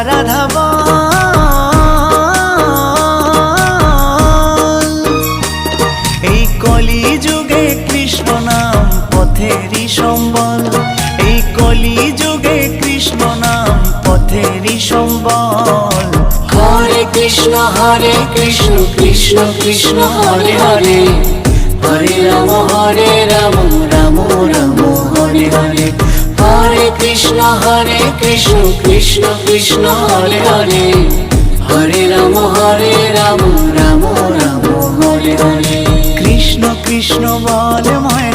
রাধা বল। এই কলি যুগে কৃষ্ণ নাম পথেরই সম্বল, এই কলি যুগে কৃষ্ণ নাম পথেরই সম্বল। হরে কৃষ্ণ কৃষ্ণ কৃষ্ণ হরে হরে, হরে রাম রাম রাম হরে হরে। হরে কৃষ্ণ কৃষ্ণ কৃষ্ণ হরে হরে, হরে রাম রাম রাম হরে হরে। কৃষ্ণ কৃষ্ণ বল ময়